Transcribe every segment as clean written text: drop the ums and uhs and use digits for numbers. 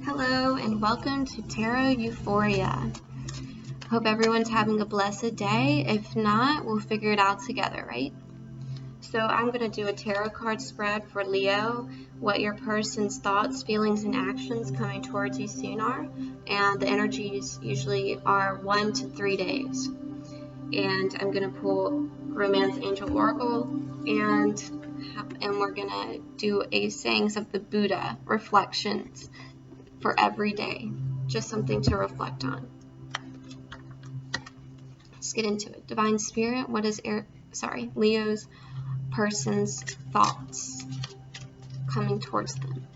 Hello and welcome to Tarot Euphoria. Hope everyone's having a blessed day. If not, we'll figure it out together, right? So I'm going to do a tarot card spread for Leo, what your person's thoughts, feelings, and actions coming towards you soon are. And the energies usually are 1 to 3 days. And I'm going to pull Romance Angel Oracle and we're going to do a Sayings of the Buddha reflections for every day. Just something to reflect on. Let's get into it. Divine Spirit, what is Leo's person's thoughts coming towards them?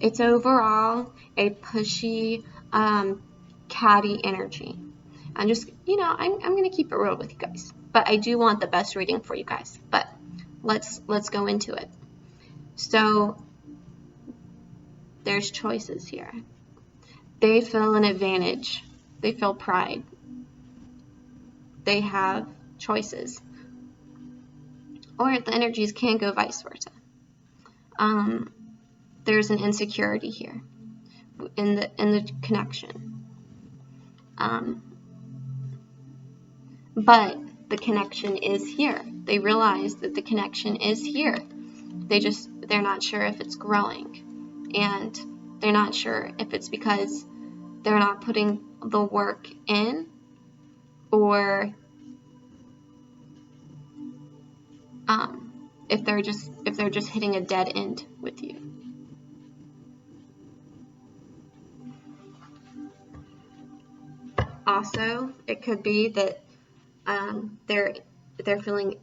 It's overall a pushy, catty energy. I'm just, I'm going to keep it real with you guys. But I do want the best reading for you guys. But let's go into it. So there's choices here. They feel an advantage. They feel pride. They have choices. Or the energies can go vice versa. There's an insecurity here in the connection. But the connection is here. They realize that the connection is here. They're not sure if it's growing. And they're not sure if it's because they're not putting the work in, or if they're just hitting a dead end with you. Also, it could be that they're feeling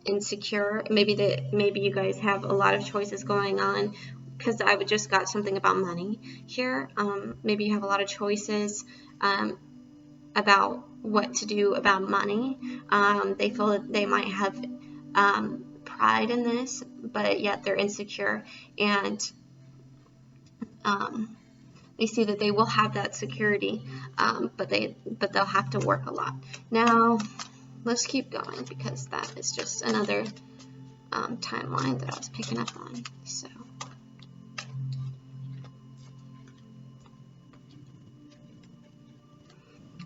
insecure. Maybe you guys have a lot of choices going on, because I just got something about money here. Maybe you have a lot of choices about what to do about money. They feel that they might have pride in this, but yet they're insecure, and they see that they will have that security, but they'll have to work a lot. Now, let's keep going, because that is just another timeline that I was picking up on. So,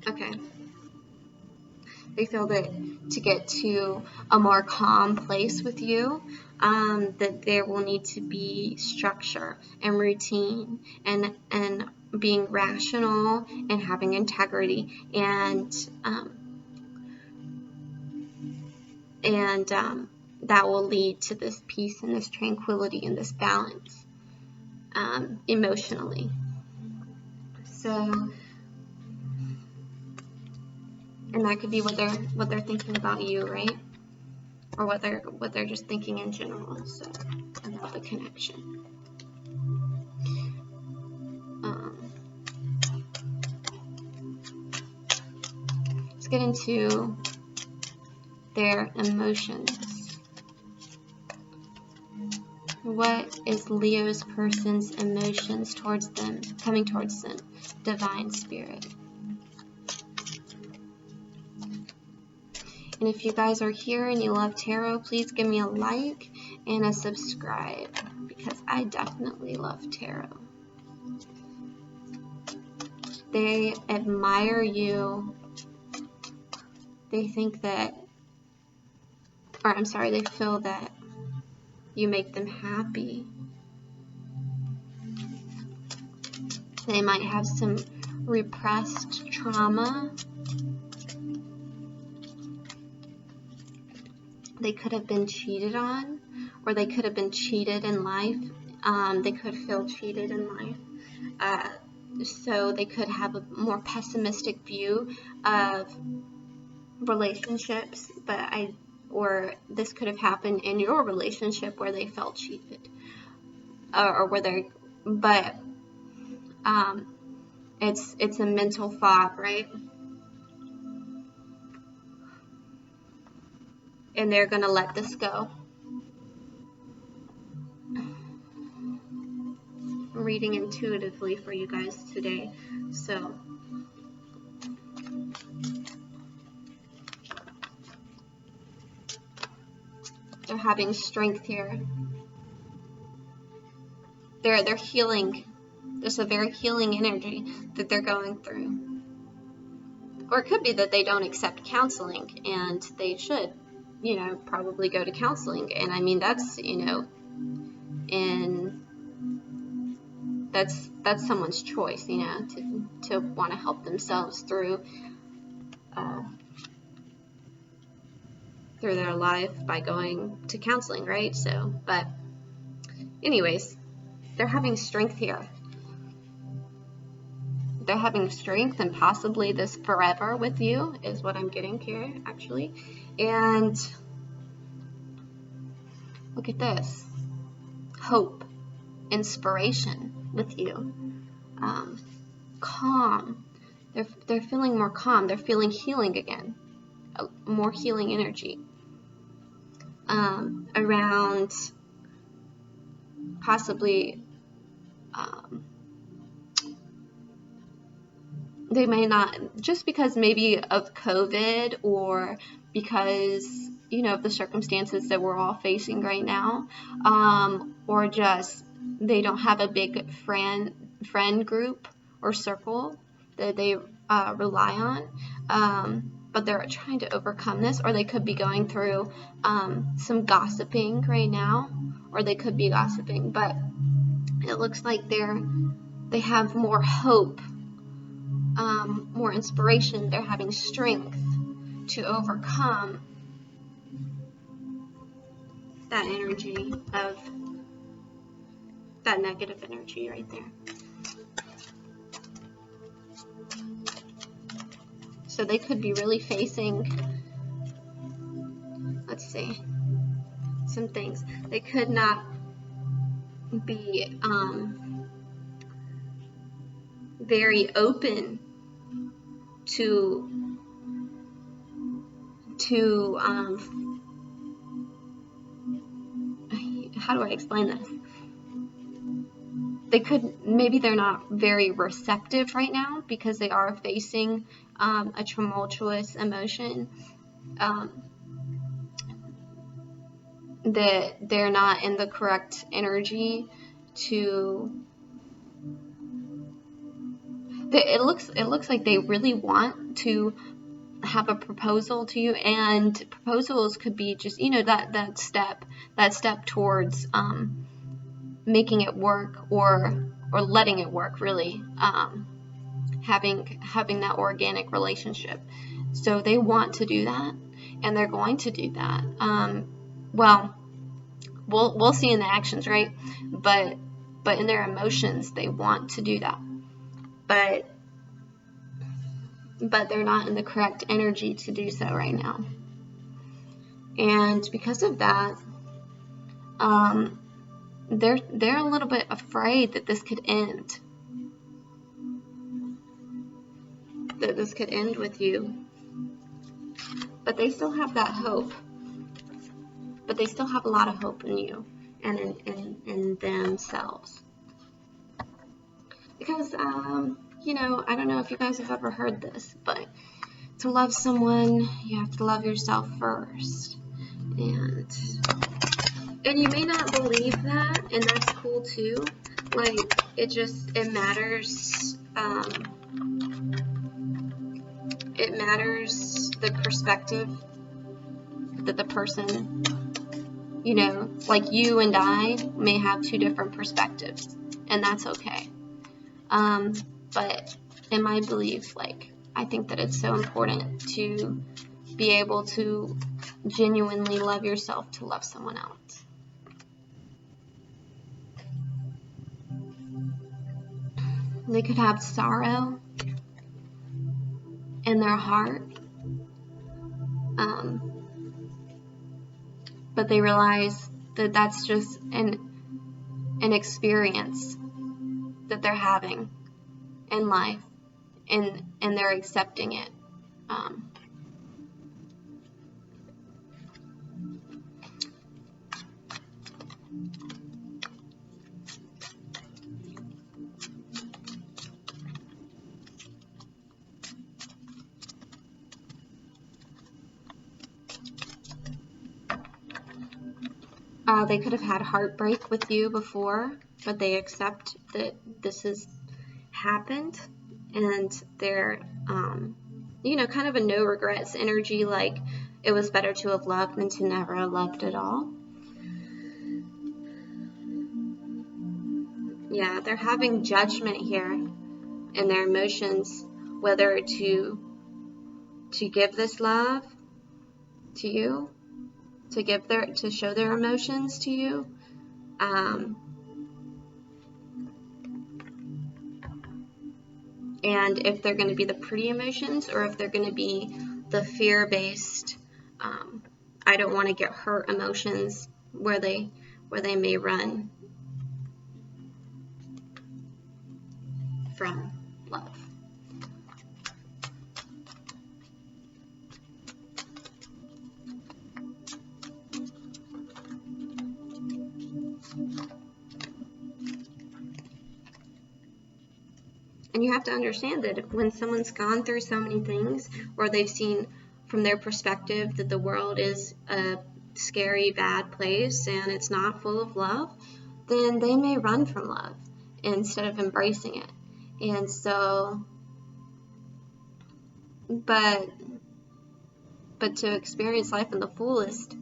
okay. They feel that to get to a more calm place with you, that there will need to be structure and routine and being rational and having integrity, and that will lead to this peace and this tranquility and this balance emotionally. So, and that could be what they're thinking about you, right? Or what they're just thinking in general. So, about the connection. Let's get into their emotions. What is Leo's person's emotions towards them, coming towards them? Divine Spirit. And if you guys are here and you love tarot, please give me a like and a subscribe, because I definitely love tarot. They admire you. They think that, they feel that you make them happy. They might have some repressed trauma. They could have been cheated on, or they could have been cheated in life. They could feel cheated in life. So they could have a more pessimistic view of relationships, or this could have happened in your relationship where they felt cheated, it's a mental thought, right? And they're gonna let this go. reading intuitively for you guys today. So they're having strength here. They're healing. There's a very healing energy that they're going through. Or it could be that they don't accept counseling, and they should, probably go to counseling. And I mean, that's, that's someone's choice, to want to help themselves through their life by going to counseling, right? So, but anyways, they're having strength here. They're having strength, and possibly this forever with you is what I'm getting here, actually. And look at this. Hope, inspiration with you. Calm. They're feeling more calm. They're feeling healing again. More healing energy. Around possibly they may not, just because maybe of COVID, or because of the circumstances that we're all facing right now, or just they don't have a big friend group or circle that they rely on, but they're trying to overcome this. Or they could be going through some gossiping right now, or they could be gossiping, but it looks like they have more hope, more inspiration. They're having strength to overcome that energy of that negative energy right there. So they could be really facing, let's see, some things. They could not be very open to how do I explain this? Maybe they're not very receptive right now because they are facing a tumultuous emotion, that they're not in the correct energy it looks like they really want to have a proposal to you, and proposals could be just that step towards making it work, or letting it work, really, having that organic relationship. So they want to do that, and they're going to do that. Well, we'll see in the actions, right? But in their emotions, they want to do that, but they're not in the correct energy to do so right now. And because of that, they're a little bit afraid that this could end. That this could end with you. But they still have that hope. But they still have a lot of hope in you and in themselves. Because, I don't know if you guys have ever heard this, but to love someone, you have to love yourself first. And you may not believe that, and that's cool too. Like, it matters, it matters the perspective that the person, like you and I may have two different perspectives, and that's okay. But in my belief, I think that it's so important to be able to genuinely love yourself to love someone else. They could have sorrow in their heart, but they realize that that's just an experience that they're having in life, and they're accepting it. They could have had heartbreak with you before, but they accept that this has happened, and they're, you know, kind of a no regrets energy, like it was better to have loved than to never have loved at all. Yeah, they're having judgment here in their emotions, whether to give this love to you, to show their emotions to you, and if they're going to be the pretty emotions, or if they're going to be the fear-based, I don't want to get hurt emotions, where they may run from love. And you have to understand that when someone's gone through so many things, or they've seen from their perspective that the world is a scary, bad place and it's not full of love, then they may run from love instead of embracing it. And so, but to experience life in the fullest,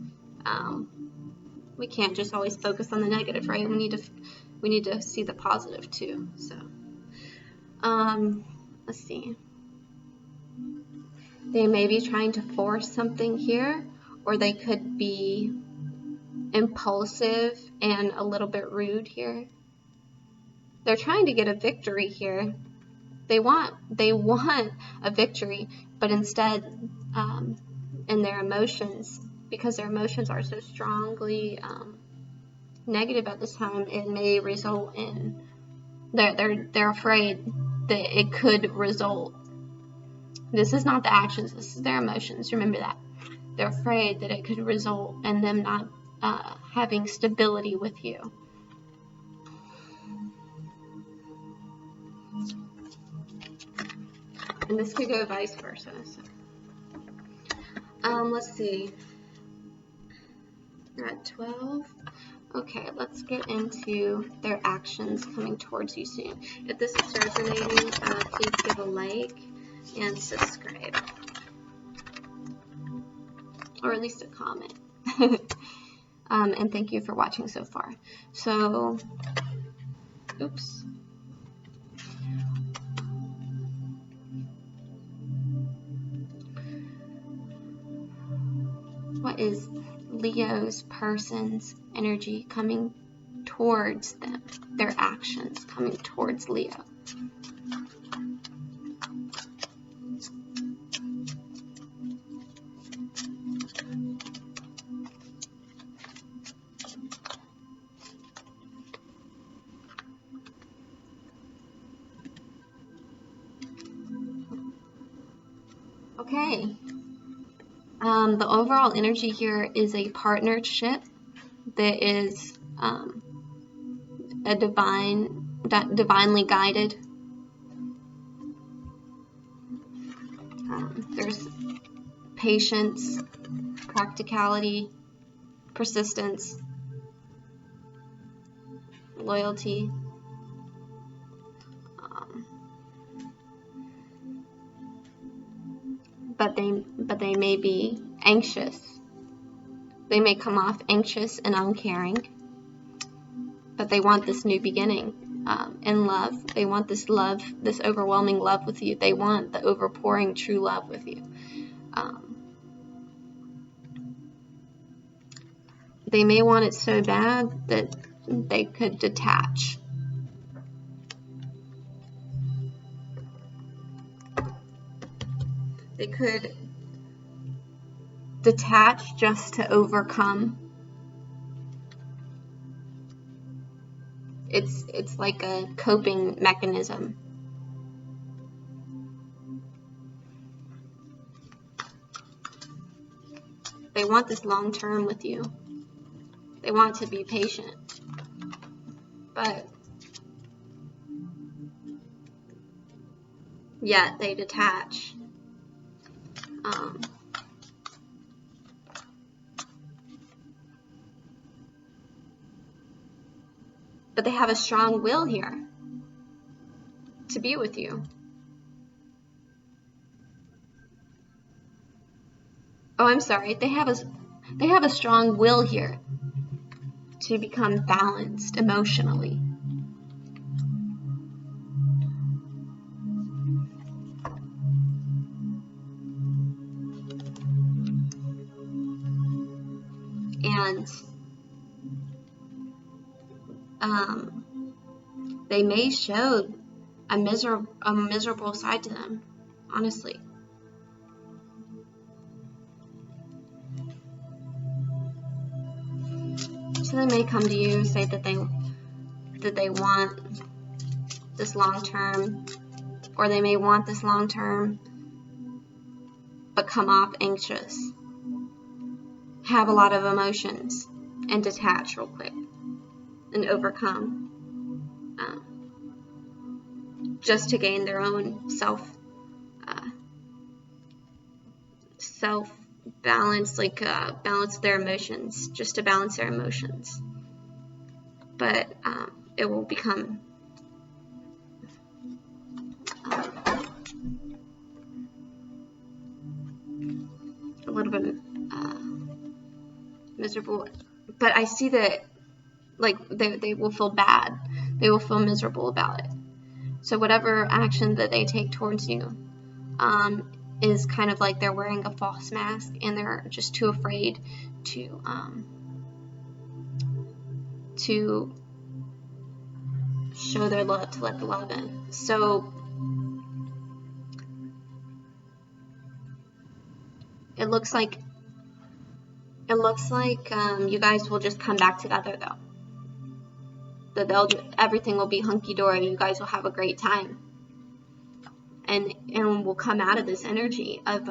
we can't just always focus on the negative, right? We need to see the positive too. So, let's see. They may be trying to force something here, or they could be impulsive and a little bit rude here. They're trying to get a victory here. They want a victory, but instead, in their emotions, because their emotions are so strongly negative at this time, it may result in they're afraid that it could result. This is not the actions, this is their emotions. Remember that. They're afraid that it could result in them not having stability with you. And this could go vice versa. So. Let's see. We're at 12. Okay, let's get into their actions coming towards you soon. If this is resonating, please give a like and subscribe. Or at least a comment. And thank you for watching so far. So, oops. What is Leo's person's energy coming towards them? Their actions coming towards Leo. Okay. The overall energy here is a partnership that is a divinely guided. There's patience, practicality, persistence, loyalty. But they may be anxious. They may come off anxious and uncaring. But they want this new beginning in love. They want this love, this overwhelming love with you. They want the overpouring true love with you. They may want it so bad that they could detach. They could detach just to overcome. It's like a coping mechanism. They want this long term with you. They want to be patient. But yet they detach. but they have a strong will here to be with you. Oh, I'm sorry. They have a strong will here to become balanced emotionally. And they may show a miserable side to them, honestly. So they may come to you and say that they want this long term, or they may want this long term, but come off anxious, have a lot of emotions, and detach real quick and overcome, just to gain their own self balance, like balance their emotions, just to balance their emotions. But it will become a little bit miserable. But I see that, like, they will feel bad. They will feel miserable about it. So whatever action that they take towards you is kind of like they're wearing a false mask, and they're just too afraid to show their love, to let the love in. So it looks like you guys will just come back together, though. That everything will be hunky-dory. You guys will have a great time, and we'll come out of this energy of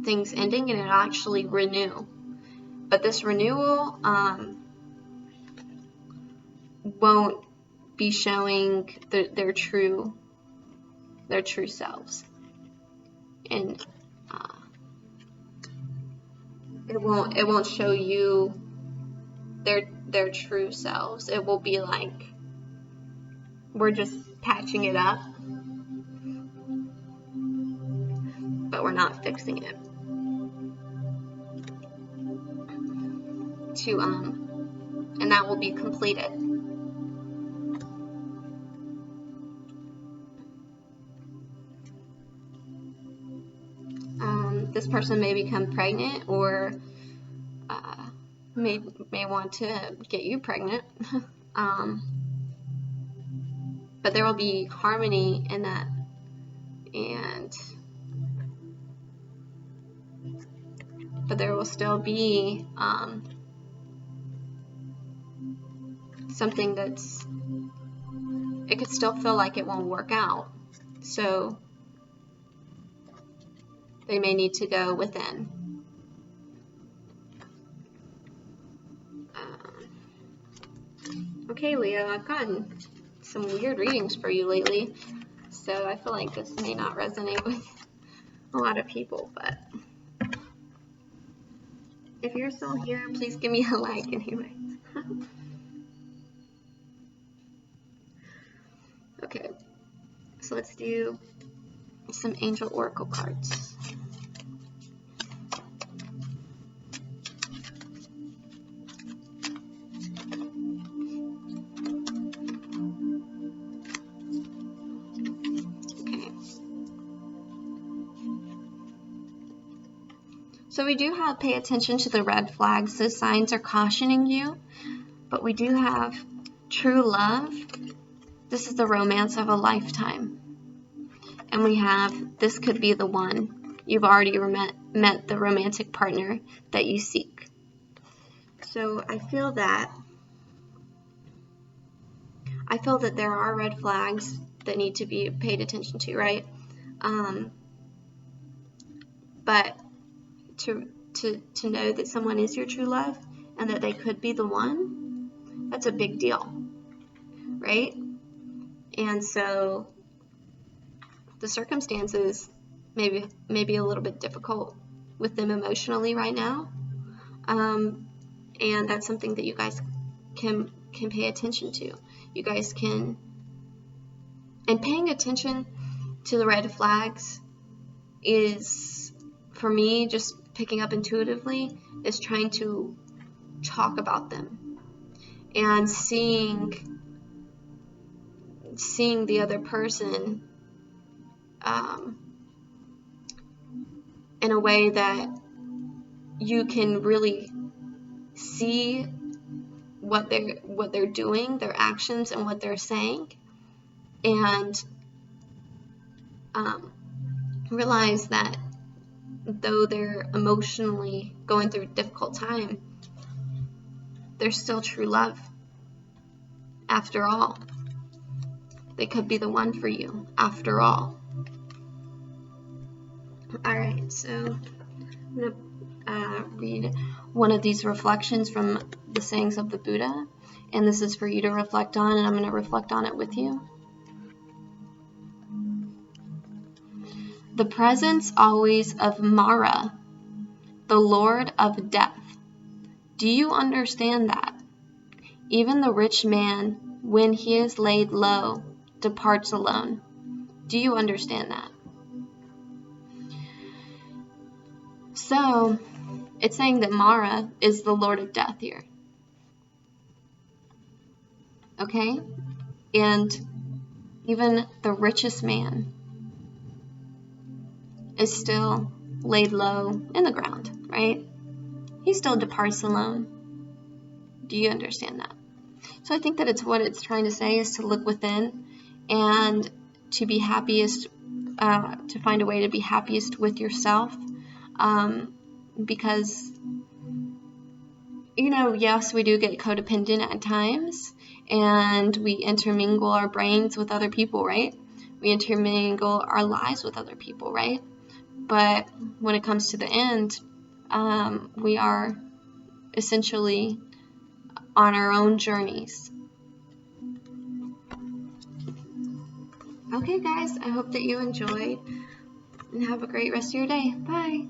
things ending, and it'll actually renew. But this renewal won't be showing their true selves, and it won't show you their true selves. It will be like, we're just patching it up, but we're not fixing it. And that will be completed. This person may become pregnant, or may want to get you pregnant. But there will be harmony in that, but there will still be something it could still feel like it won't work out. So they may need to go within. Okay, Leo, I've gotten some weird readings for you lately, so I feel like this may not resonate with a lot of people, but if you're still here, please give me a like anyway. Okay, so let's do some angel oracle cards. So we do have pay attention to the red flags. Those signs are cautioning you. But we do have true love. This is the romance of a lifetime. And we have, this could be the one. You've already met the romantic partner that you seek. So I feel that there are red flags that need to be paid attention to, right? But to know that someone is your true love and that they could be the one, that's a big deal, right? And so the circumstances may be a little bit difficult with them emotionally right now, and that's something that you guys can pay attention to. You guys can, and paying attention to the red flags is, for me, just picking up intuitively, is trying to talk about them and seeing the other person in a way that you can really see what they're doing, their actions, and what they're saying, and realize that though they're emotionally going through a difficult time, they're still true love. After all, they could be the one for you after all. Alright, so I'm going to read one of these reflections from the sayings of the Buddha, and this is for you to reflect on, and I'm going to reflect on it with you. The presence always of Mara, the Lord of Death. Do you understand that? Even the rich man, when he is laid low, departs alone. Do you understand that? So, it's saying that Mara is the Lord of Death here. Okay? And even the richest man is still laid low in the ground, right? He still departs alone. Do you understand that? So I think that it's what it's trying to say is to look within and to be happiest, to find a way to be happiest with yourself. Because, you know, yes, we do get codependent at times, and we intermingle our brains with other people, right? We intermingle our lives with other people, right? But when it comes to the end, we are essentially on our own journeys. Okay, guys, I hope that you enjoyed, and have a great rest of your day. Bye.